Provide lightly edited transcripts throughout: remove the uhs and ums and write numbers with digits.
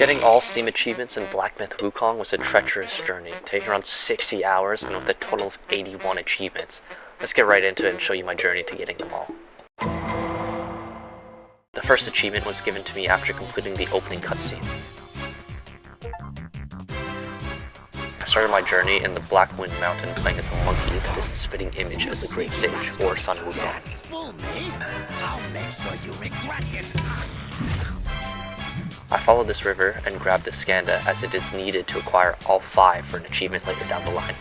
Getting all Steam achievements in Black Myth Wukong was a treacherous journey, taking around 60 hours and with a total of 81 achievements. Let's get right into it and show you my journey to getting them all. The first achievement was given to me after completing the opening cutscene. I started my journey in the Black Wind Mountain playing as a monkey that is the spitting image as the Great Sage, or Son Wukong. I'll make sure you regret it. I followed this river and grabbed the Skanda as it is needed to acquire all 5 for an achievement later down the line.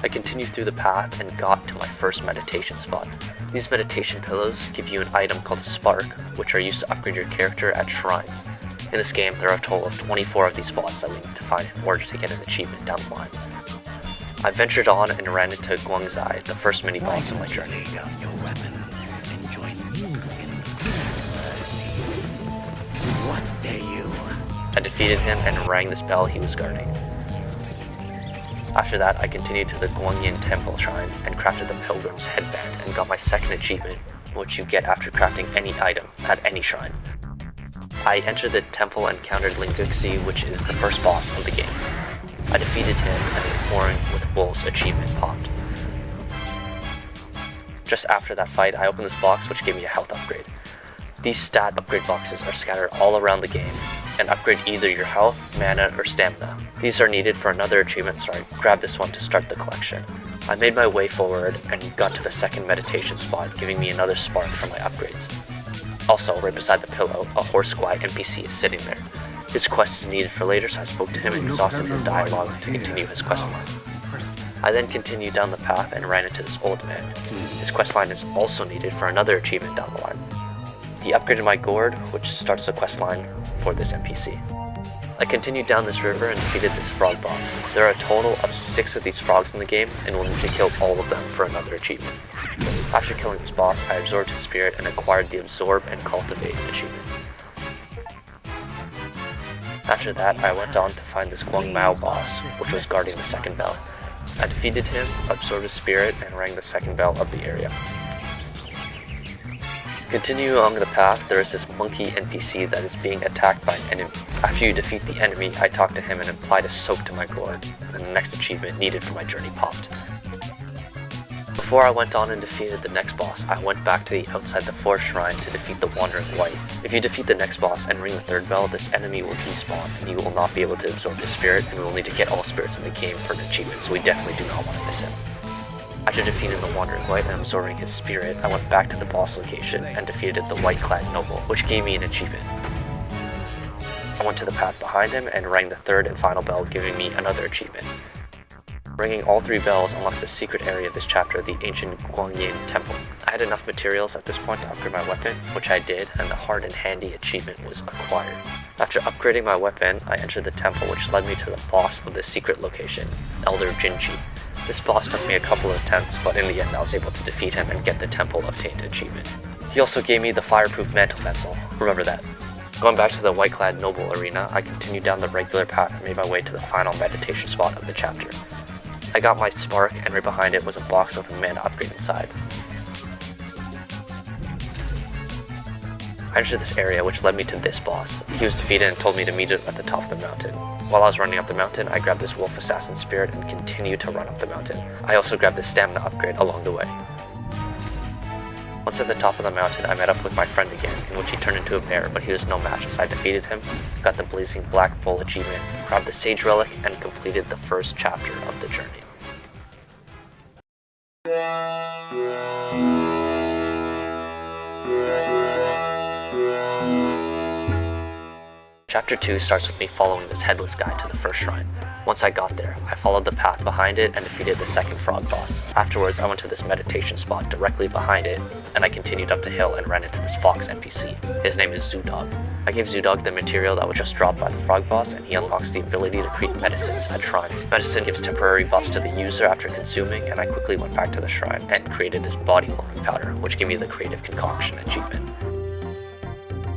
I continued through the path and got to my first meditation spot. These meditation pillows give you an item called a spark, which are used to upgrade your character at shrines. In this game, there are a total of 24 of these spots that we need to find in order to get an achievement down the line. I ventured on and ran into Guangzai, the first mini-boss of my journey. What say you? I defeated him and rang this bell he was guarding. After that, I continued to the Guangyin Temple Shrine and crafted the Pilgrim's Headband and got my second achievement, which you get after crafting any item at any shrine. I entered the temple and encountered Linguxi, which is the first boss of the game. I defeated him and the Warring with Wolves achievement popped. Just after that fight, I opened this box which gave me a health upgrade. These stat upgrade boxes are scattered all around the game and upgrade either your health, mana, or stamina. These are needed for another achievement, so I grabbed this one to start the collection. I made my way forward and got to the second meditation spot, giving me another spark for my upgrades. Also, right beside the pillow, a horse squat NPC is sitting there. His quest is needed for later, so I spoke to him and exhausted his dialogue to continue his questline. I then continued down the path and ran into this old man. His questline is also needed for another achievement down the line. He upgraded my gourd, which starts the questline for this NPC. I continued down this river and defeated this frog boss. There are a total of 6 of these frogs in the game, and we'll need to kill all of them for another achievement. After killing this boss, I absorbed his spirit and acquired the Absorb and Cultivate achievement. After that, I went on to find this Guangmao boss, which was guarding the second bell. I defeated him, absorbed his spirit, and rang the second bell of the area. Continuing along the path, there is this monkey NPC that is being attacked by an enemy. After you defeat the enemy, I talked to him and applied a soak to my gourd, and the next achievement needed for my journey popped. Before I went on and defeated the next boss, I went back to the outside the forest shrine to defeat the Wandering Wight. If you defeat the next boss and ring the third bell, this enemy will despawn, and you will not be able to absorb his spirit, and we will need to get all spirits in the game for an achievement, so we definitely do not want to miss him. After defeating the Wandering Wight and absorbing his spirit, I went back to the boss location and defeated the White-clad Noble, which gave me an achievement. I went to the path behind him and rang the third and final bell, giving me another achievement. Ringing all 3 bells unlocks the secret area of this chapter, the ancient Guangyin Temple. I had enough materials at this point to upgrade my weapon, which I did, and the Hard and Handy achievement was acquired. After upgrading my weapon, I entered the temple, which led me to the boss of the secret location, Elder Jinchi. This boss took me a couple of attempts, but in the end I was able to defeat him and get the Temple of Taint achievement. He also gave me the Fireproof Mantle Vessel, remember that. Going back to the White-clad Noble arena, I continued down the regular path and made my way to the final meditation spot of the chapter. I got my spark, and right behind it was a box with a mana upgrade inside. I entered this area, which led me to this boss. He was defeated and told me to meet him at the top of the mountain. While I was running up the mountain, I grabbed this Wolf Assassin Spirit and continued to run up the mountain. I also grabbed this stamina upgrade along the way. Once at the top of the mountain, I met up with my friend again, in which he turned into a bear, but he was no match, so I defeated him, got the Blazing Black Bull achievement, grabbed the Sage Relic, and completed the first chapter of the journey. Chapter 2 starts with me following this headless guy to the first shrine. Once I got there, I followed the path behind it and defeated the second frog boss. Afterwards, I went to this meditation spot directly behind it, and I continued up the hill and ran into this fox NPC. His name is Zoodog. I gave Zoodog the material that was just dropped by the frog boss, and he unlocks the ability to create medicines at shrines. Medicine gives temporary buffs to the user after consuming, and I quickly went back to the shrine and created this body warming powder, which gave me the creative concoction achievement.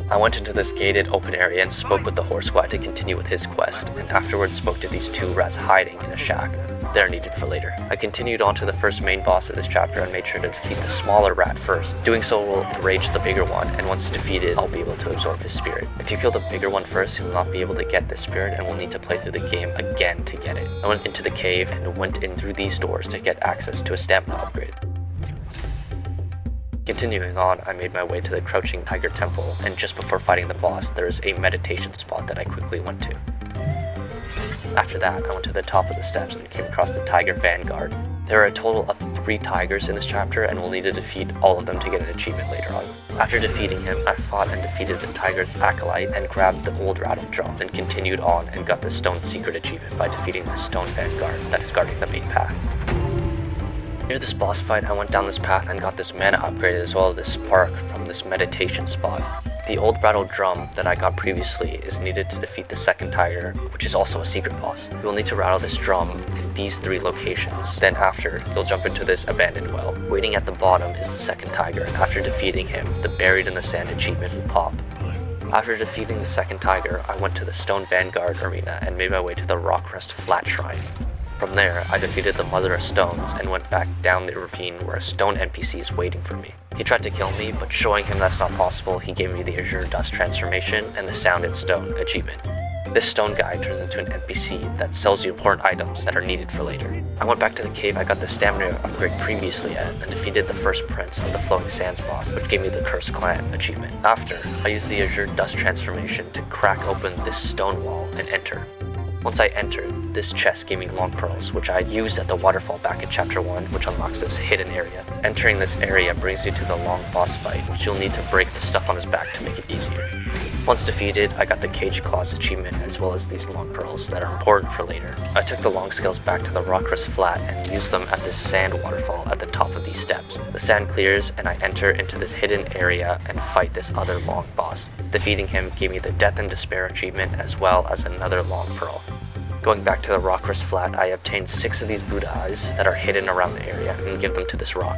I went into this gated open area and spoke with the horse squad to continue with his quest, and afterwards spoke to these 2 rats hiding in a shack. They're needed for later. I continued on to the first main boss of this chapter and made sure to defeat the smaller rat first. Doing so will enrage the bigger one, and once defeated, I'll be able to absorb his spirit. If you kill the bigger one first, you'll not be able to get this spirit and will need to play through the game again to get it. I went into the cave and went in through these doors to get access to a stamina upgrade. Continuing on, I made my way to the Crouching Tiger Temple, and just before fighting the boss, there is a meditation spot that I quickly went to. After that, I went to the top of the steps and came across the Tiger Vanguard. There are a total of 3 tigers in this chapter, and we'll need to defeat all of them to get an achievement later on. After defeating him, I fought and defeated the tiger's acolyte and grabbed the old rattle drum, then continued on and got the stone secret achievement by defeating the stone vanguard that is guarding the main path. Near this boss fight, I went down this path and got this mana upgrade as well as this spark from this meditation spot. The old rattle drum that I got previously is needed to defeat the second tiger, which is also a secret boss. You will need to rattle this drum in these 3 locations. Then after, you'll jump into this abandoned well. Waiting at the bottom is the second tiger, and after defeating him, the buried in the sand achievement will pop. After defeating the second tiger, I went to the Stone Vanguard arena and made my way to the Rockrest Flat Shrine. From there, I defeated the Mother of Stones and went back down the ravine where a stone NPC is waiting for me. He tried to kill me, but showing him that's not possible, he gave me the Azure Dust transformation and the Sounded Stone achievement. This stone guy turns into an NPC that sells you important items that are needed for later. I went back to the cave I got the stamina upgrade previously at and defeated the first prince of the Flowing Sands boss, which gave me the Cursed Clan achievement. After, I used the Azure Dust transformation to crack open this stone wall and enter. Once I entered, this chest gave me long pearls, which I used at the waterfall back in chapter 1, which unlocks this hidden area. Entering this area brings you to the long boss fight, which you'll need to break the stuff on his back to make it easier. Once defeated, I got the Cage Claws achievement as well as these long pearls that are important for later. I took the long scales back to the Rockrest Flat and used them at this sand waterfall at the top of these steps. The sand clears and I enter into this hidden area and fight this other long boss. Defeating him gave me the Death and Despair achievement as well as another long pearl. Going back to the Rockrest Flat, I obtained 6 of these Buddha eyes that are hidden around the area and give them to this rock.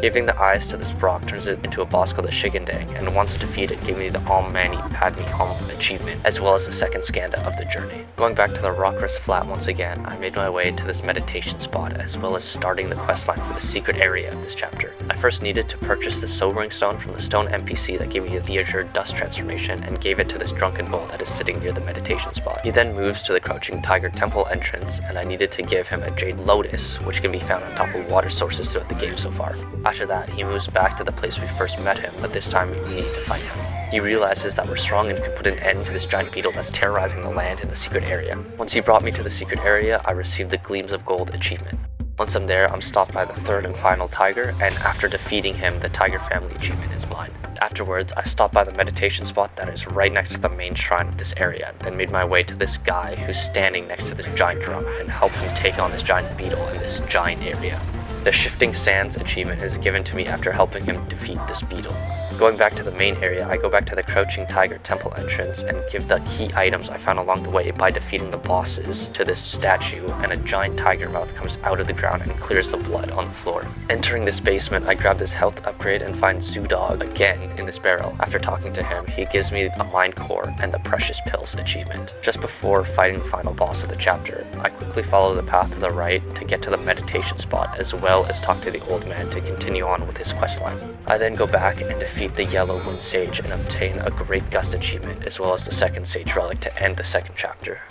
Giving the eyes to this rock turns it into a boss called the Shigandang, and once defeated gave me the Om Mani Padme Hum achievement, as well as the second skanda of the journey. Going back to the Rockrest Flat once again, I made my way to this meditation spot, as well as starting the questline for the secret area of this chapter. I first needed to purchase the Sobering Stone from the stone NPC that gave me the Azure Dust transformation, and gave it to this drunken bull that is sitting near the meditation spot. He then moves to the Crouching Tiger Temple entrance, and I needed to give him a Jade Lotus, which can be found on top of water sources throughout the game so far. After that, he moves back to the place we first met him, but this time we need to fight him. He realizes that we're strong and can put an end to this giant beetle that's terrorizing the land in the secret area. Once he brought me to the secret area, I received the Gleams of Gold achievement. Once I'm there, I'm stopped by the third and final tiger, and after defeating him, the Tiger Family achievement is mine. Afterwards, I stopped by the meditation spot that is right next to the main shrine of this area, then made my way to this guy who's standing next to this giant drum and helped him take on this giant beetle in this giant area. The Shifting Sands achievement is given to me after helping him defeat this beetle. Going back to the main area, I go back to the Crouching Tiger Temple entrance and give the key items I found along the way by defeating the bosses to this statue, and a giant tiger mouth comes out of the ground and clears the blood on the floor. Entering this basement, I grab this health upgrade and find Zoodog again in this barrel. After talking to him, he gives me a Mind Core and the Precious Pills achievement. Just before fighting the final boss of the chapter, I quickly follow the path to the right to get to the meditation spot, as well as talk to the old man to continue on with his questline. I then go back and defeat the Yellow Wind Sage and obtain a Great Gust achievement, as well as the second Sage Relic to end the second chapter.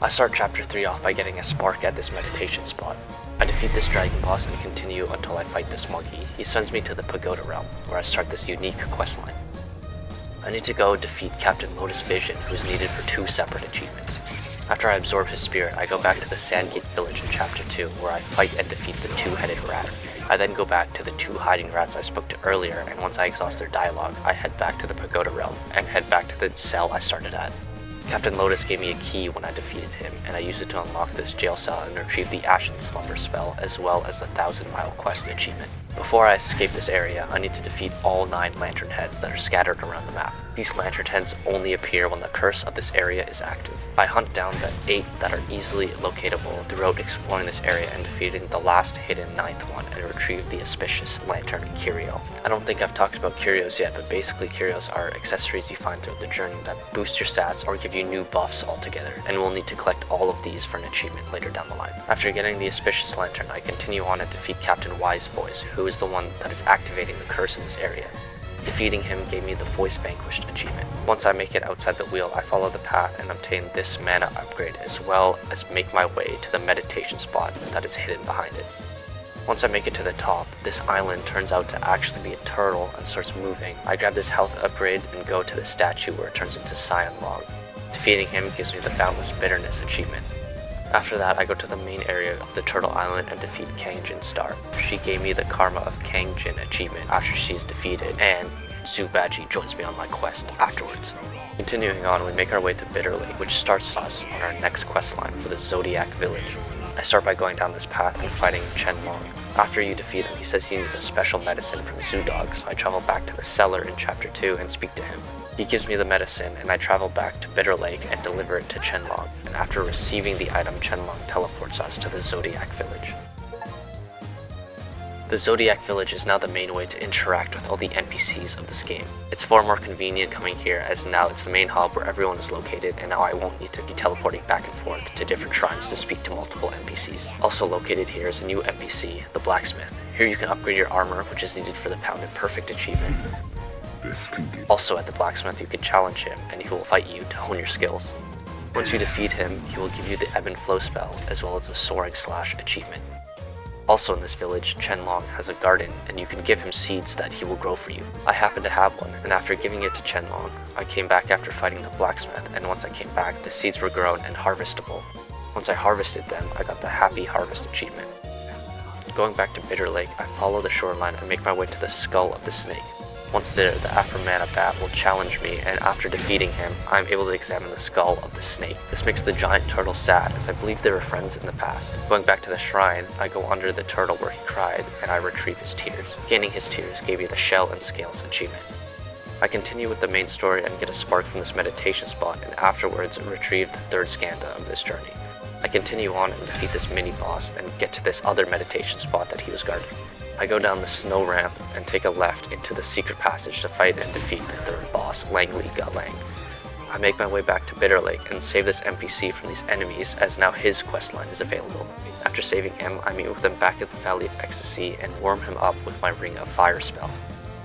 I start chapter 3 off by getting a spark at this meditation spot. I defeat this dragon boss and continue until I fight this monkey. He sends me to the Pagoda Realm, where I start this unique questline. I need to go defeat Captain Lotus Vision, who is needed for 2 separate achievements. After I absorb his spirit, I go back to the Sandgate village in chapter 2, where I fight and defeat the 2-headed rat. I then go back to the 2 hiding rats I spoke to earlier, and once I exhaust their dialogue, I head back to the Pagoda Realm and head back to the cell I started at. Captain Lotus gave me a key when I defeated him, and I used it to unlock this jail cell and retrieve the Ashen Slumber spell, as well as the 1,000-mile quest achievement. Before I escape this area, I need to defeat all 9 lantern heads that are scattered around the map. These lantern heads only appear when the curse of this area is active. I hunt down the 8 that are easily locatable throughout exploring this area and defeating the last hidden 9th one and retrieve the auspicious lantern curio. I don't think I've talked about curios yet, but basically curios are accessories you find throughout the journey that boost your stats or give you new buffs altogether, and we'll need to collect all of these for an achievement later down the line. After getting the auspicious lantern, I continue on and defeat Captain Wise Voice, who is the one that is activating the curse in this area. Defeating him gave me the Voice Vanquished achievement. Once I make it outside the wheel, I follow the path and obtain this mana upgrade, as well as make my way to the meditation spot that is hidden behind it. Once I make it to the top, this island turns out to actually be a turtle and starts moving. I grab this health upgrade and go to the statue where it turns into Cyan Log. Defeating him gives me the Boundless Bitterness achievement. After that, I go to the main area of the Turtle Island and defeat Kang Jin Star. She gave me the Karma of Kang Jin achievement after she is defeated, and Zubaji joins me on my quest afterwards. Continuing on, we make our way to Bitter Lake, which starts us on our next quest line for the Zodiac Village. I start by going down this path and fighting Chen Long. After you defeat him, he says he needs a special medicine from Zoo Dog, so I travel back to the cellar in Chapter 2 and speak to him. He gives me the medicine, and I travel back to Bitter Lake and deliver it to Chenlong, and after receiving the item, Chenlong teleports us to the Zodiac Village. The Zodiac Village is now the main way to interact with all the NPCs of this game. It's far more convenient coming here, as now it's the main hub where everyone is located, and now I won't need to be teleporting back and forth to different shrines to speak to multiple NPCs. Also located here is a new NPC, the Blacksmith. Here you can upgrade your armor, which is needed for the Pounded Perfect achievement. Also at the Blacksmith you can challenge him, and he will fight you to hone your skills. Once you defeat him, he will give you the Ebb and Flow spell, as well as the Soaring Slash achievement. Also in this village, Chenlong has a garden, and you can give him seeds that he will grow for you. I happen to have one, and after giving it to Chenlong, I came back after fighting the Blacksmith, and once I came back, the seeds were grown and harvestable. Once I harvested them, I got the Happy Harvest achievement. Going back to Bitter Lake, I follow the shoreline and make my way to the skull of the snake. Once there, the Afromana Bat will challenge me, and after defeating him, I am able to examine the skull of the snake. This makes the giant turtle sad, as I believe they were friends in the past. Going back to the shrine, I go under the turtle where he cried, and I retrieve his tears. Gaining his tears gave me the Shell and Scales achievement. I continue with the main story and get a spark from this meditation spot, and afterwards retrieve the third skanda of this journey. I continue on and defeat this mini-boss, and get to this other meditation spot that he was guarding. I go down the snow ramp and take a left into the secret passage to fight and defeat the third boss, Langley Galang. I make my way back to Bitter Lake and save this NPC from these enemies, as now his questline is available. After saving him, I meet with him back at the Valley of Ecstasy and warm him up with my Ring of Fire spell.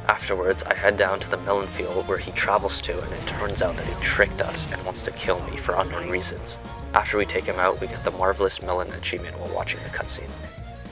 Afterwards, I head down to the melon field where he travels to, and it turns out that he tricked us and wants to kill me for unknown reasons. After we take him out, we get the Marvelous Melon achievement while watching the cutscene.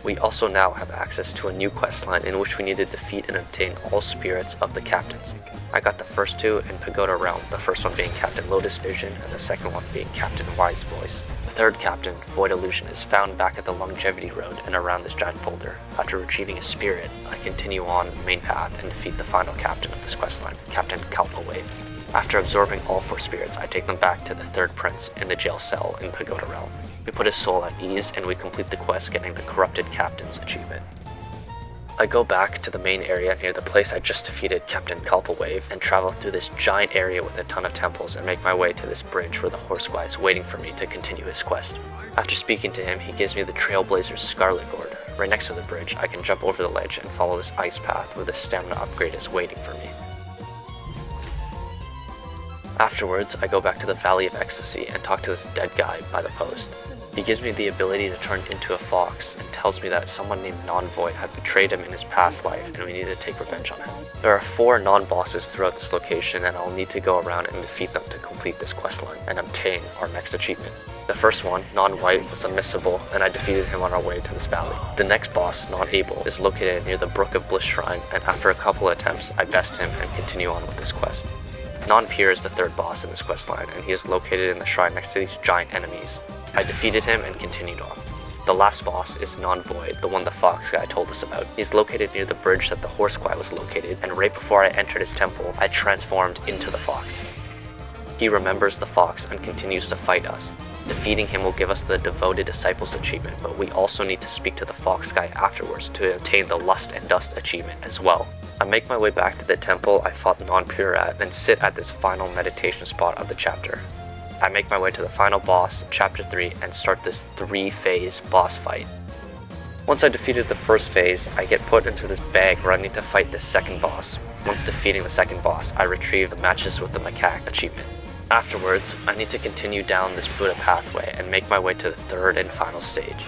We also now have access to a new questline in which we need to defeat and obtain all spirits of the captains. I got the first two in Pagoda Realm, the first one being Captain Lotus Vision and the second one being Captain Wise Voice. The third captain, Void Illusion, is found back at the Longevity Road and around this giant boulder. After retrieving a spirit, I continue on the main path and defeat the final captain of this questline, Captain Kalpa Wave. After absorbing all 4 spirits, I take them back to the third prince in the jail cell in Pagoda Realm. We put his soul at ease, and we complete the quest getting the Corrupted Captain's achievement. I go back to the main area near the place I just defeated Captain Kalpa Wave, and travel through this giant area with a ton of temples and make my way to this bridge where the Horsefly is waiting for me to continue his quest. After speaking to him, he gives me the Trailblazer's Scarlet Gourd. Right next to the bridge, I can jump over the ledge and follow this ice path where the stamina upgrade is waiting for me. Afterwards, I go back to the Valley of Ecstasy and talk to this dead guy by the post. He gives me the ability to turn into a fox and tells me that someone named Non-Void had betrayed him in his past life and we need to take revenge on him. There are 4 non-bosses throughout this location, and I'll need to go around and defeat them to complete this questline and obtain our next achievement. The first one, Non-White, was unmissable, and I defeated him on our way to this valley. The next boss, Non-Able, is located near the Brook of Bliss Shrine, and after a couple of attempts, I best him and continue on with this quest. Non-Pier is the third boss in this questline, and he is located in the shrine next to these giant enemies. I defeated him and continued on. The last boss is Non-Void, the one the fox guy told us about. He's located near the bridge that the Horsefly was located, and right before I entered his temple, I transformed into the fox. He remembers the fox and continues to fight us. Defeating him will give us the Devoted Disciples achievement, but we also need to speak to the fox guy afterwards to obtain the Lust and Dust achievement as well. I make my way back to the temple I fought non-pure at and sit at this final meditation spot of the chapter. I make my way to the final boss, chapter 3, and start this 3-phase boss fight. Once I defeated the first phase, I get put into this bag where I need to fight the second boss. Once defeating the second boss, I retrieve the matches with the macaque achievement. Afterwards, I need to continue down this Buddha pathway and make my way to the third and final stage.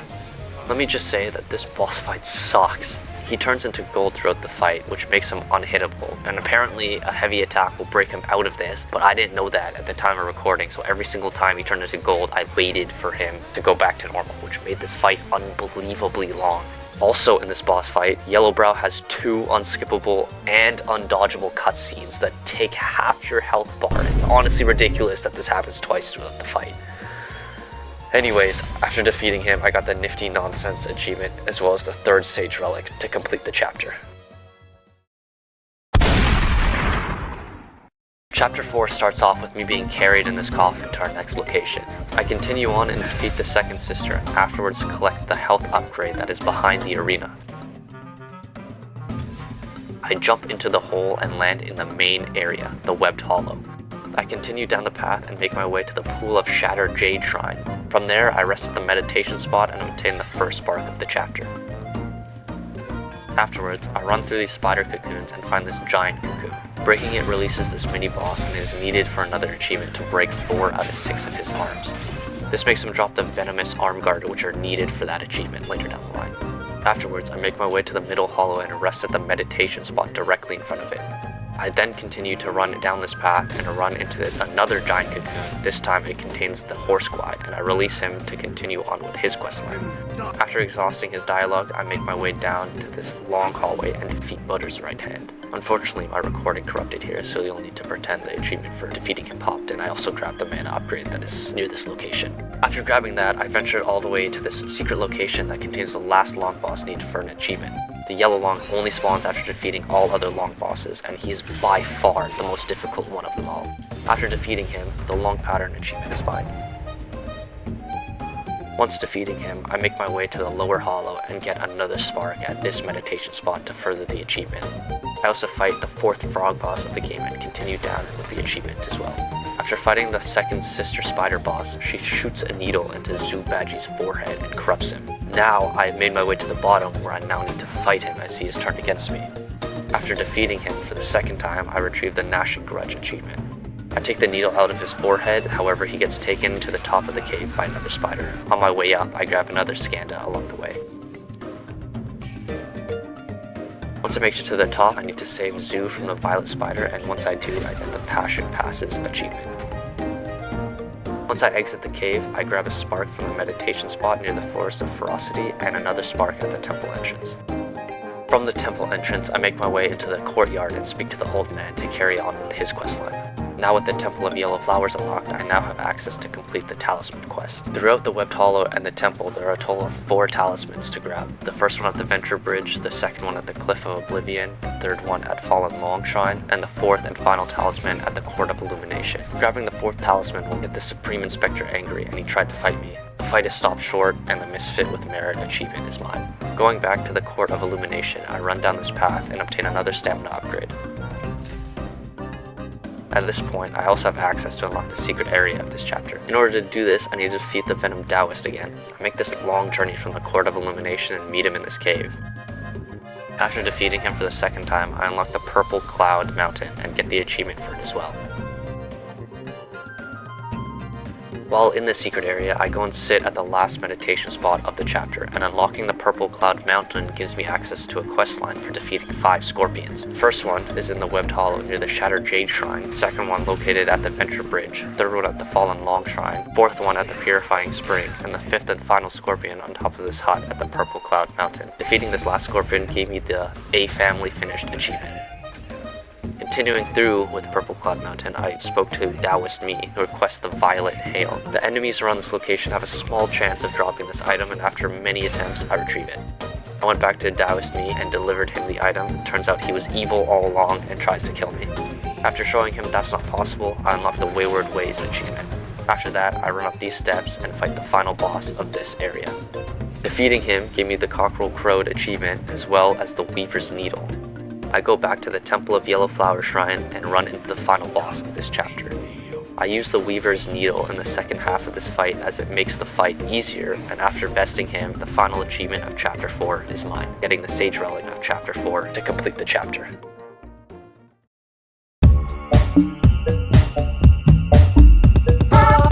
Let me just say that this boss fight sucks. He turns into gold throughout the fight, which makes him unhittable, and apparently a heavy attack will break him out of this, but I didn't know that at the time of recording, so every single time he turned into gold, I waited for him to go back to normal, which made this fight unbelievably long. Also in this boss fight, Yellowbrow has 2 unskippable and undodgeable cutscenes that take half your health bar. It's honestly ridiculous that this happens twice throughout the fight. Anyways, after defeating him, I got the nifty nonsense achievement as well as the 3rd stage relic to complete the chapter. Chapter 4 starts off with me being carried in this coffin to our next location. I continue on and defeat the second sister, and afterwards collect the health upgrade that is behind the arena. I jump into the hole and land in the main area, the Webbed Hollow. I continue down the path and make my way to the Pool of Shattered Jade Shrine. From there, I rest at the meditation spot and obtain the first spark of the chapter. Afterwards, I run through these spider cocoons and find this giant cocoon. Breaking it releases this mini-boss and is needed for another achievement to break 4 out of 6 of his arms. This makes him drop the venomous arm guard which are needed for that achievement later down the line. Afterwards, I make my way to the middle hollow and rest at the meditation spot directly in front of it. I then continue to run down this path and run into another giant cocoon. This time it contains the horse squad, and I release him to continue on with his questline. After exhausting his dialogue, I make my way down to this long hallway and defeat Butter's right hand. Unfortunately, my recording corrupted here, so you'll need to pretend the achievement for defeating him popped, and I also grabbed the mana upgrade that is near this location. After grabbing that, I ventured all the way to this secret location that contains the last long boss needed for an achievement. The yellow long only spawns after defeating all other long bosses, and he is by far the most difficult one of them all. After defeating him, the long pattern achievement is mine. Once defeating him, I make my way to the lower hollow and get another spark at this meditation spot to further the achievement. I also fight the 4th frog boss of the game and continue down with the achievement as well. After fighting the second sister spider boss, she shoots a needle into Zubaji's forehead and corrupts him. Now I have made my way to the bottom where I now need to fight him as he is turned against me. After defeating him for the 2nd time, I retrieve the Gnashing Grudge achievement. I take the needle out of his forehead, however he gets taken to the top of the cave by another spider. On my way up, I grab another Skanda along the way. Once I make it to the top, I need to save Zoo from the violet spider, and once I do, I get the Passion Passes achievement. Once I exit the cave, I grab a spark from the meditation spot near the Forest of Ferocity and another spark at the temple entrance. From the temple entrance, I make my way into the courtyard and speak to the old man to carry on with his questline. Now with the Temple of Yellow Flowers unlocked, I now have access to complete the Talisman quest. Throughout the Webbed Hollow and the temple, there are a total of 4 talismans to grab. The first one at the Venture Bridge, the second one at the Cliff of Oblivion, the third one at Fallen Long Shrine, and the 4th and final talisman at the Court of Illumination. Grabbing the 4th talisman will get the Supreme Inspector angry, and he tried to fight me. The fight is stopped short, and the Misfit with Merit achievement is mine. Going back to the Court of Illumination, I run down this path and obtain another stamina upgrade. At this point, I also have access to unlock the secret area of this chapter. In order to do this, I need to defeat the Venom Taoist again. I make this long journey from the Court of Illumination and meet him in this cave. After defeating him for the 2nd time, I unlock the Purple Cloud Mountain and get the achievement for it as well. While in the secret area, I go and sit at the last meditation spot of the chapter, and unlocking the Purple Cloud Mountain gives me access to a questline for defeating 5 scorpions. First one is in the Webbed Hollow near the Shattered Jade Shrine, second one located at the Venture Bridge, third one at the Fallen Long Shrine, fourth one at the Purifying Spring, and the 5th and final scorpion on top of this hut at the Purple Cloud Mountain. Defeating this last scorpion gave me the A Family Finished achievement. Continuing through with Purple Cloud Mountain, I spoke to Taoist Me, who requests the Violet Hail. The enemies around this location have a small chance of dropping this item, and after many attempts, I retrieve it. I went back to Taoist Me and delivered him the item. It turns out he was evil all along and tries to kill me. After showing him that's not possible, I unlock the Wayward Ways achievement. After that, I run up these steps and fight the final boss of this area. Defeating him gave me the Cockerel Crowed achievement as well as the Weaver's Needle. I go back to the Temple of Yellow Flower Shrine and run into the final boss of this chapter. I use the Weaver's Needle in the second half of this fight as it makes the fight easier, and after besting him, the final achievement of Chapter 4 is mine, getting the Sage Relic of Chapter 4 to complete the chapter.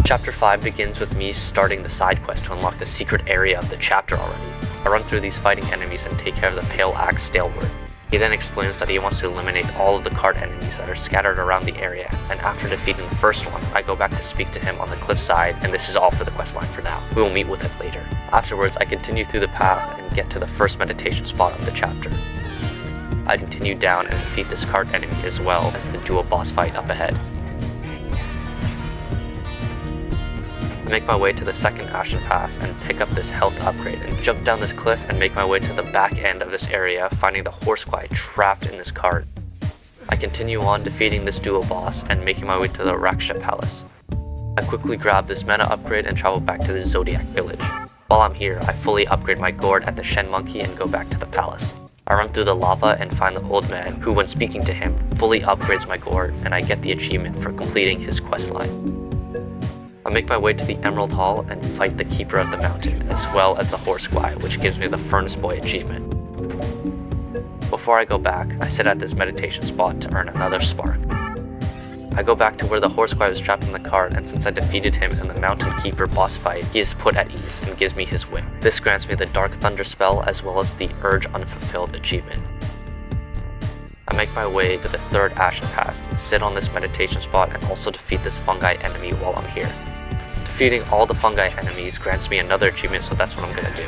Chapter 5 begins with me starting the side quest to unlock the secret area of the chapter already. I run through these fighting enemies and take care of the Pale Axe Stalewart. He then explains that he wants to eliminate all of the card enemies that are scattered around the area, and after defeating the first one, I go back to speak to him on the cliffside, and this is all for the questline for now. We will meet with it later. Afterwards, I continue through the path and get to the first meditation spot of the chapter. I continue down and defeat this card enemy as well as the dual boss fight up ahead. I make my way to the second Ashen Pass and pick up this health upgrade and jump down this cliff and make my way to the back end of this area, finding the Horsefly trapped in this cart. I continue on defeating this dual boss and making my way to the Raksha Palace. I quickly grab this mana upgrade and travel back to the Zodiac Village. While I'm here, I fully upgrade my gourd at the Shen Monkey and go back to the palace. I run through the lava and find the old man, who when speaking to him, fully upgrades my gourd, and I get the achievement for completing his questline. I make my way to the Emerald Hall and fight the Keeper of the Mountain, as well as the Horsefly, which gives me the Furnace Boy achievement. Before I go back, I sit at this meditation spot to earn another spark. I go back to where the Horsefly was trapped in the cart, and since I defeated him in the Mountain Keeper boss fight, he is put at ease and gives me his whip. This grants me the Dark Thunder spell as well as the Urge Unfulfilled achievement. I make my way to the third Ashen Pass, sit on this meditation spot, and also defeat this fungi enemy while I'm here. Defeating all the fungi enemies grants me another achievement, so that's what I'm gonna do.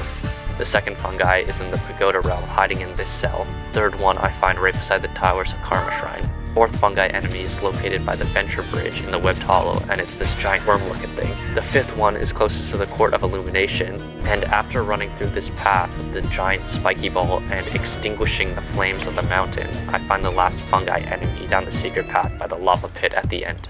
The second fungi is in the Pagoda realm, hiding in this cell. Third one I find right beside the Towers of Karma Shrine. Fourth fungi enemy is located by the Venture Bridge in the Webbed Hollow, and it's this giant worm-looking thing. The fifth one is closest to the Court of Illumination, and after running through this path with the giant spiky ball and extinguishing the flames of the mountain, I find the last fungi enemy down the secret path by the lava pit at the end.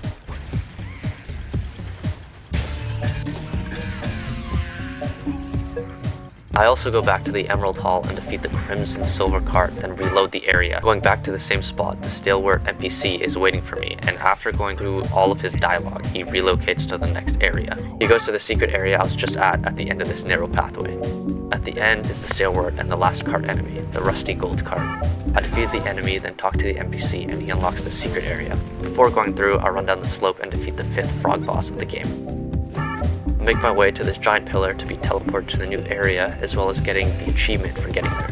I also go back to the Emerald Hall and defeat the Crimson Silver Cart, then reload the area. Going back to the same spot, the Stalewart NPC is waiting for me, and after going through all of his dialogue, he relocates to the next area. He goes to the secret area I was just at the end of this narrow pathway. At the end is the Stalewart and the last cart enemy, the Rusty Gold Cart. I defeat the enemy, then talk to the NPC, and he unlocks the secret area. Before going through, I run down the slope and defeat the 5th frog boss of the game. I make my way to this giant pillar to be teleported to the new area, as well as getting the achievement for getting there.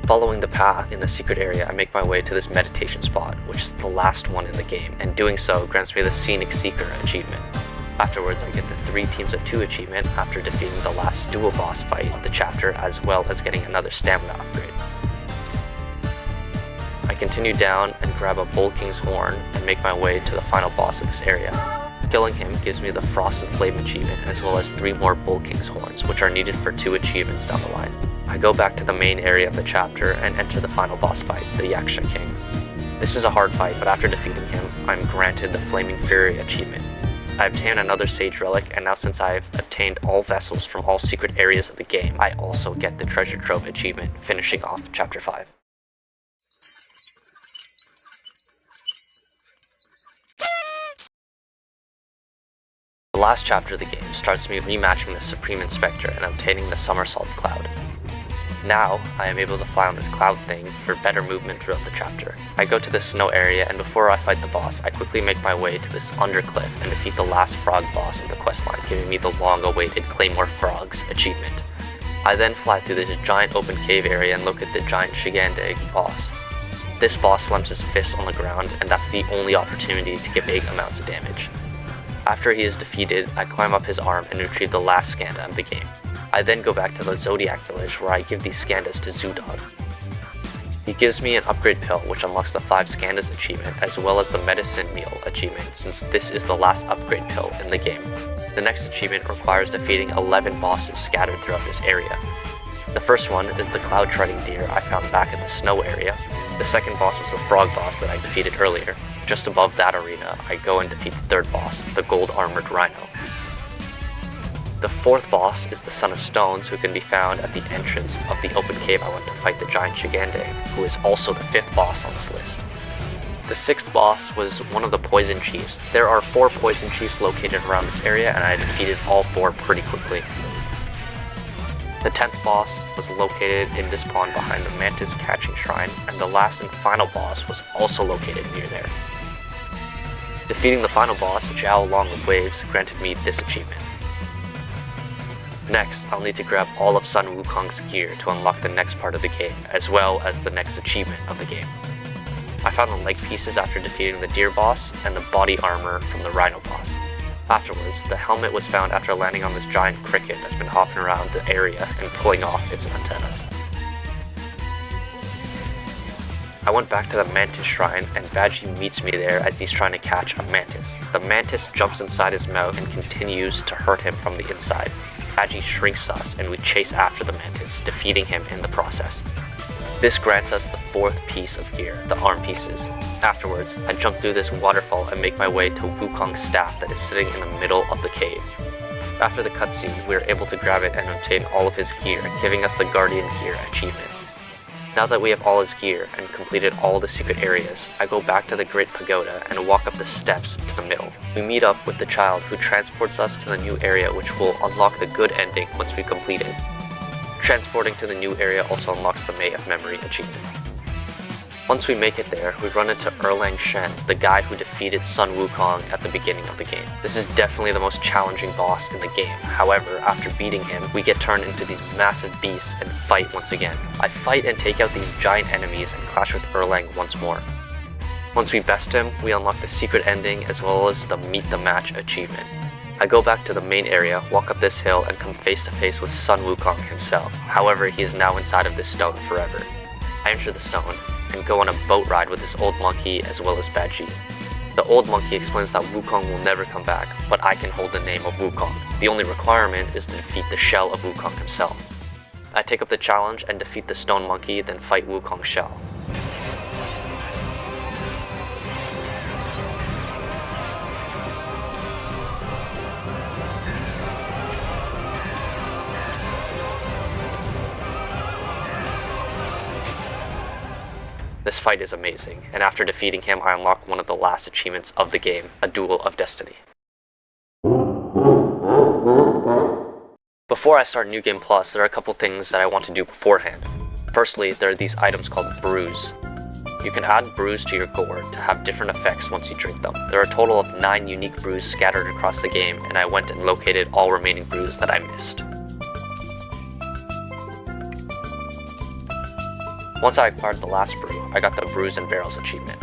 Following the path in the secret area, I make my way to this meditation spot, which is the last one in the game, and doing so grants me the Scenic Seeker achievement. Afterwards, I get the 3 teams of 2 achievement after defeating the last dual boss fight of the chapter, as well as getting another stamina upgrade. I continue down and grab a Bull King's Horn and make my way to the final boss of this area. Killing him gives me the Frost and Flame achievement, as well as 3 more Bull King's Horns, which are needed for 2 achievements down the line. I go back to the main area of the chapter and enter the final boss fight, the Yaksha King. This is a hard fight, but after defeating him, I'm granted the Flaming Fury achievement. I obtain another Sage Relic, and now since I've obtained all vessels from all secret areas of the game, I also get the Treasure Trove achievement, finishing off Chapter 5. The last chapter of the game starts me rematching the Supreme Inspector and obtaining the Somersault Cloud. Now, I am able to fly on this cloud thing for better movement throughout the chapter. I go to the snow area, and before I fight the boss, I quickly make my way to this undercliff and defeat the last frog boss of the questline, giving me the long-awaited Claymore Frogs achievement. I then fly through this giant open cave area and look at the giant Shigandag boss. This boss slams his fist on the ground, and that's the only opportunity to get big amounts of damage. After he is defeated, I climb up his arm and retrieve the last Skanda of the game. I then go back to the Zodiac Village where I give these Skandas to Zoodog. He gives me an upgrade pill which unlocks the 5 Skandas achievement as well as the Medicine Meal achievement, since this is the last upgrade pill in the game. The next achievement requires defeating 11 bosses scattered throughout this area. The first one is the Cloud Treading Deer I found back at the snow area. The second boss was the frog boss that I defeated earlier. Just above that arena, I go and defeat the third boss, the Gold Armored Rhino. The fourth boss is the Son of Stones, who can be found at the entrance of the open cave I went to fight the giant Gigande, who is also the fifth boss on this list. The sixth boss was one of the Poison Chiefs. There are 4 Poison Chiefs located around this area, and I defeated all 4 pretty quickly. The 10th boss was located in this pond behind the Mantis Catching Shrine, and the last and final boss was also located near there. Defeating the final boss, Zhao along with Waves, granted me this achievement. Next, I'll need to grab all of Sun Wukong's gear to unlock the next part of the game, as well as the next achievement of the game. I found the leg pieces after defeating the deer boss, and the body armor from the rhino boss. Afterwards, the helmet was found after landing on this giant cricket that's been hopping around the area and pulling off its antennas. I went back to the Mantis Shrine, and Badgie meets me there as he's trying to catch a mantis. The mantis jumps inside his mouth and continues to hurt him from the inside. Badgie shrinks us, and we chase after the mantis, defeating him in the process. This grants us the 4th piece of gear, the arm pieces. Afterwards, I jump through this waterfall and make my way to Wukong's staff that is sitting in the middle of the cave. After the cutscene, we are able to grab it and obtain all of his gear, giving us the Guardian Gear achievement. Now that we have all his gear and completed all the secret areas, I go back to the Great Pagoda and walk up the steps to the middle. We meet up with the child who transports us to the new area, which will unlock the good ending once we complete it. Transporting to the new area also unlocks the May of Memory achievement. Once we make it there, we run into Erlang Shen, the guy who defeated Sun Wukong at the beginning of the game. This is definitely the most challenging boss in the game. However, after beating him, we get turned into these massive beasts and fight once again. I fight and take out these giant enemies and clash with Erlang once more. Once we best him, we unlock the secret ending as well as the Meet the Match achievement. I go back to the main area, walk up this hill, and come face to face with Sun Wukong himself. However, he is now inside of this stone forever. I enter the stone and go on a boat ride with this old monkey as well as Badgie. The old monkey explains that Wukong will never come back, but I can hold the name of Wukong. The only requirement is to defeat the shell of Wukong himself. I take up the challenge and defeat the stone monkey, then fight Wukong's shell. This fight is amazing, and after defeating him, I unlock one of the last achievements of the game, a Duel of Destiny. Before I start New Game Plus, there are a couple things that I want to do beforehand. Firstly, there are these items called brews. You can add brews to your gourd to have different effects once you drink them. There are a total of 9 unique brews scattered across the game, and I went and located all remaining brews that I missed. Once I acquired the last brew, I got the Brews and Barrels achievement.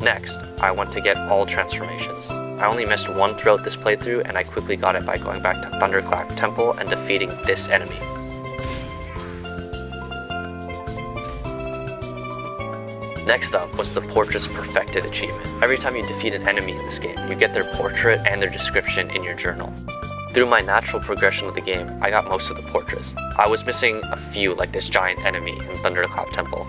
Next, I went to get all transformations. I only missed one throughout this playthrough, and I quickly got it by going back to Thunderclap Temple and defeating this enemy. Next up was the Portraits Perfected achievement. Every time you defeat an enemy in this game, you get their portrait and their description in your journal. Through my natural progression of the game, I got most of the portraits. I was missing a few, like this giant enemy in Thunderclap Temple.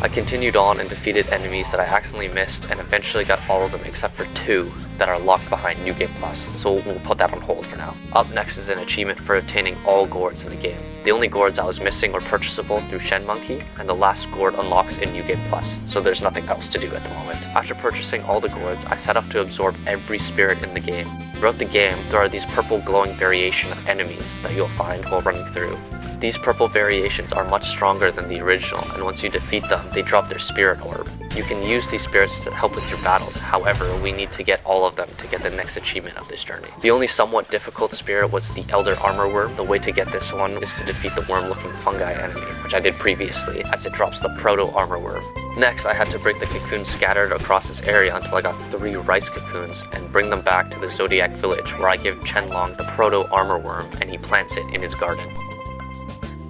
I continued on and defeated enemies that I accidentally missed, and eventually got all of them except for 2 that are locked behind New Game Plus, so we'll put that on hold for now. Up next is an achievement for obtaining all gourds in the game. The only gourds I was missing were purchasable through Shen Monkey, and the last gourd unlocks in New Game Plus, so there's nothing else to do at the moment. After purchasing all the gourds, I set off to absorb every spirit in the game. Throughout the game, there are these purple glowing variation of enemies that you'll find while running through. These purple variations are much stronger than the original, and once you defeat them, they drop their spirit orb. You can use these spirits to help with your battles, however, we need to get all of them to get the next achievement of this journey. The only somewhat difficult spirit was the Elder Armor Worm. The way to get this one is to defeat the worm-looking fungi enemy, which I did previously, as it drops the Proto Armor Worm. Next, I had to break the cocoons scattered across this area until I got 3 rice cocoons, and bring them back to the Zodiac Village, where I give Chenlong the Proto Armor Worm, and he plants it in his garden.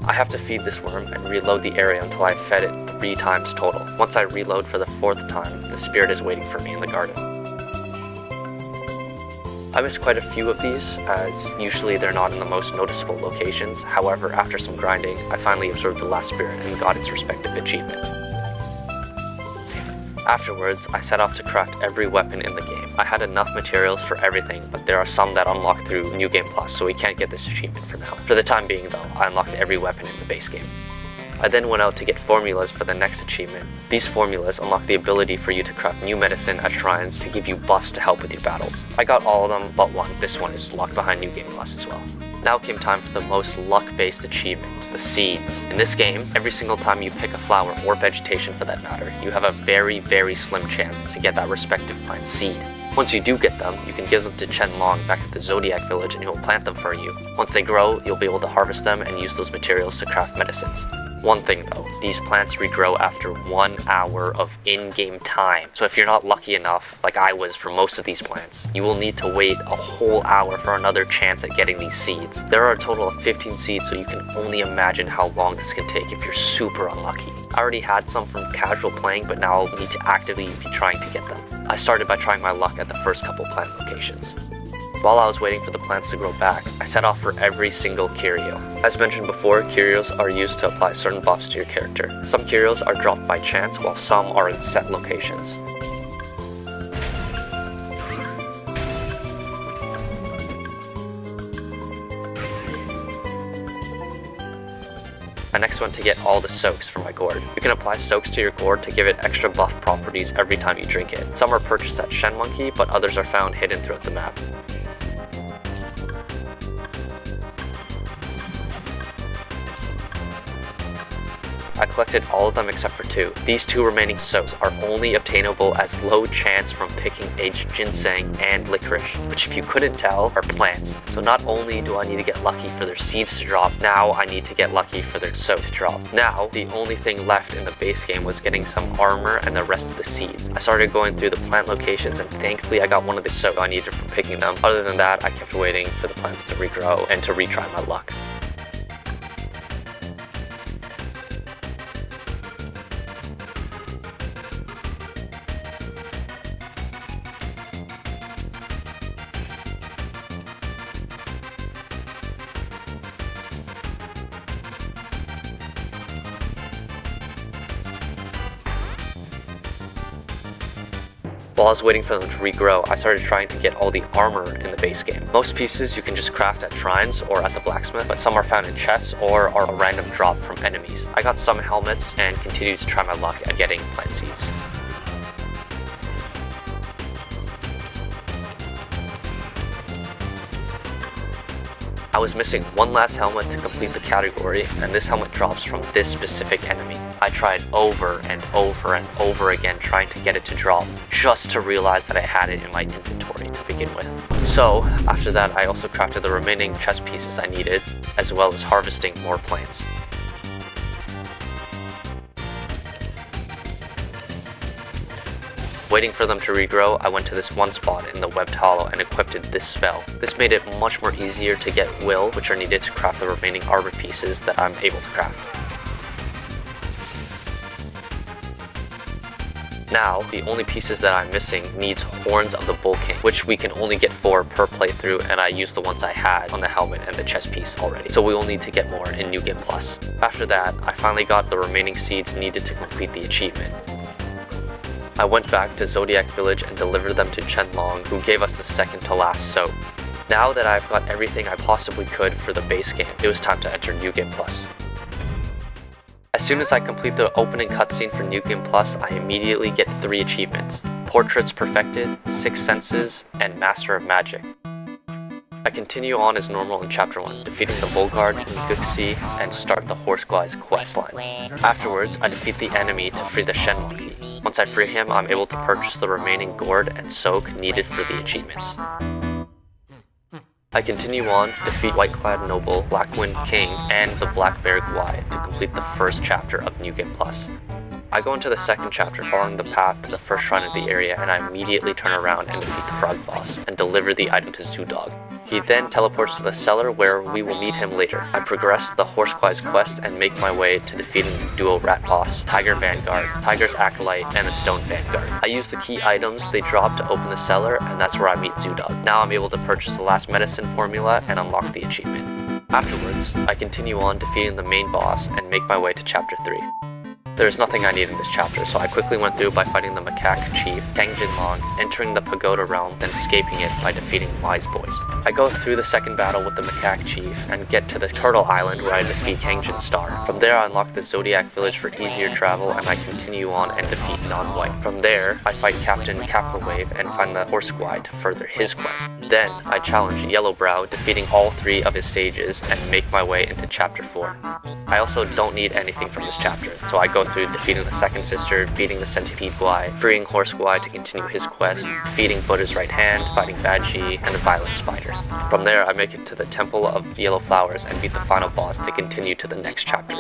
I have to feed this worm and reload the area until I've fed it 3 times total. Once I reload for the 4th time, the spirit is waiting for me in the garden. I missed quite a few of these, as usually they're not in the most noticeable locations. However, after some grinding, I finally observed the last spirit and got its respective achievement. Afterwards, I set off to craft every weapon in the game. I had enough materials for everything, but there are some that unlock through New Game Plus, so we can't get this achievement for now. For the time being though, I unlocked every weapon in the base game. I then went out to get formulas for the next achievement. These formulas unlock the ability for you to craft new medicine at shrines to give you buffs to help with your battles. I got all of them but one. This one is locked behind New Game Plus as well. Now came time for the most luck-based achievement, the seeds. In this game, every single time you pick a flower, or vegetation for that matter, you have a very, very slim chance to get that respective plant seed. Once you do get them, you can give them to Chen Long back at the Zodiac Village and he'll plant them for you. Once they grow, you'll be able to harvest them and use those materials to craft medicines. One thing though, these plants regrow after 1 hour of in-game time. So if you're not lucky enough, like I was for most of these plants, you will need to wait a whole hour for another chance at getting these seeds. There are a total of 15 seeds, so you can only imagine how long this can take if you're super unlucky. I already had some from casual playing, but now I'll need to actively be trying to get them. I started by trying my luck at the first couple plant locations. While I was waiting for the plants to grow back, I set off for every single curio. As mentioned before, curios are used to apply certain buffs to your character. Some curios are dropped by chance, while some are in set locations. I next went to get all the soaks for my gourd. You can apply soaks to your gourd to give it extra buff properties every time you drink it. Some are purchased at Shen Monkey, but others are found hidden throughout the map. I collected all of them except for 2. These 2 remaining soaks are only obtainable as low chance from picking aged ginseng and licorice, which if you couldn't tell are plants. So not only do I need to get lucky for their seeds to drop, now I need to get lucky for their soak to drop. Now, the only thing left in the base game was getting some armor and the rest of the seeds. I started going through the plant locations and thankfully I got one of the soaks I needed from picking them. Other than that, I kept waiting for the plants to regrow and to retry my luck. While I was waiting for them to regrow, I started trying to get all the armor in the base game. Most pieces you can just craft at shrines or at the blacksmith, but some are found in chests or are a random drop from enemies. I got some helmets and continued to try my luck at getting plant seeds. I was missing one last helmet to complete the category, and this helmet drops from this specific enemy. I tried over and over and over again trying to get it to drop, just to realize that I had it in my inventory to begin with. So, after that I also crafted the remaining chest pieces I needed, as well as harvesting more plants. Waiting for them to regrow, I went to this one spot in the webbed hollow and equipped this spell. This made it much more easier to get will, which are needed to craft the remaining armor pieces that I'm able to craft. Now, the only pieces that I'm missing needs Horns of the Bull King, which we can only get 4 per playthrough, and I used the ones I had on the helmet and the chest piece already, so we will need to get more in New Game Plus. After that, I finally got the remaining seeds needed to complete the achievement. I went back to Zodiac Village and delivered them to Chen Long, who gave us the second to last soak. Now that I've got everything I possibly could for the base game, it was time to enter New Game Plus. As soon as I complete the opening cutscene for New Game Plus, I immediately get 3 achievements: Portraits Perfected, Sixth Senses, and Master of Magic. I continue on as normal in Chapter 1, defeating the Volgard in Guxi and start the Horseguy's questline. Afterwards, I defeat the enemy to free the Shen Monkey. Once I free him, I'm able to purchase the remaining gourd and soak needed for the achievements. I continue on, defeat Whiteclad Noble, Blackwind King, and the Black Bear Guai to complete the first chapter of New Game Plus. I go into the second chapter following the path to the first shrine of the area, and I immediately turn around and defeat the frog boss and deliver the item to Zoodog. He then teleports to the cellar where we will meet him later. I progress the Horseguy's quest and make my way to defeating the duo rat boss, Tiger Vanguard, Tiger's Acolyte, and the Stone Vanguard. I use the key items they drop to open the cellar, and that's where I meet Zoodog. Now I'm able to purchase the last medicine formula and unlock the achievement. Afterwards, I continue on defeating the main boss and make my way to Chapter 3. There's nothing I need in this chapter, so I quickly went through by fighting the macaque chief, Kang Jinlong, entering the pagoda realm, then escaping it by defeating Wise Voice. I go through the second battle with the macaque chief and get to the turtle island where I defeat Kang Jin Star. From there I unlock the Zodiac village for easier travel and I continue on and defeat Non-White. From there I fight Captain Caprowave and find the horse squad to further his quest. Then I challenge Yellowbrow, defeating all 3 of his sages and make my way into chapter 4. I also don't need anything from this chapter, so I go through defeating the second sister, beating the centipede Guai, freeing Horse Guai to continue his quest, defeating Buddha's right hand, fighting Badji, and the violent spiders. From there I make it to the Temple of Yellow Flowers and beat the final boss to continue to the next chapter.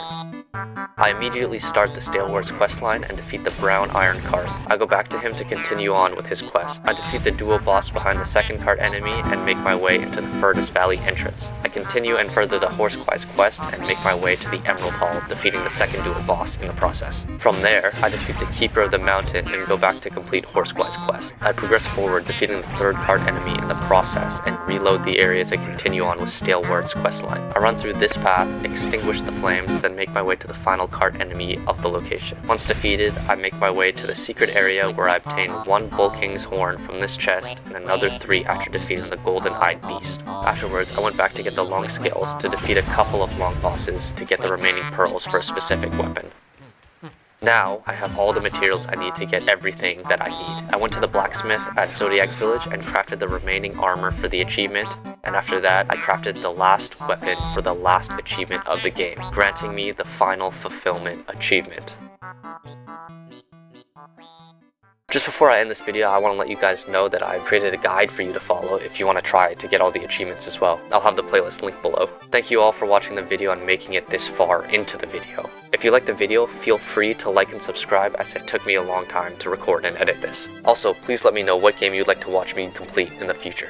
I immediately start the Stalewars questline and defeat the Brown Iron Cart. I go back to him to continue on with his quest. I defeat the dual boss behind the second cart enemy and make my way into the Furnace Valley entrance. I continue and further the Horse Guai's quest and make my way to the Emerald Hall, defeating the second dual boss in the process. From there, I defeat the Keeper of the Mountain and go back to complete Horse Guai's quest. I progress forward, defeating the third cart enemy in the process and reload the area to continue on with Stalewars questline. I run through this path, extinguish the flames, then make my way to the final cart enemy of the location. Once defeated, I make my way to the secret area where I obtain 1 Bull King's horn from this chest and another 3 after defeating the Golden-Eyed Beast. Afterwards, I went back to get the long scales to defeat a couple of long bosses to get the remaining pearls for a specific weapon. Now, I have all the materials I need to get everything that I need. I went to the blacksmith at Zodiac Village and crafted the remaining armor for the achievement, and after that, I crafted the last weapon for the last achievement of the game, granting me the final fulfillment achievement. Just before I end this video, I want to let you guys know that I've created a guide for you to follow if you want to try to get all the achievements as well. I'll have the playlist linked below. Thank you all for watching the video and making it this far into the video. If you like the video, feel free to like and subscribe as it took me a long time to record and edit this. Also, please let me know what game you'd like to watch me complete in the future.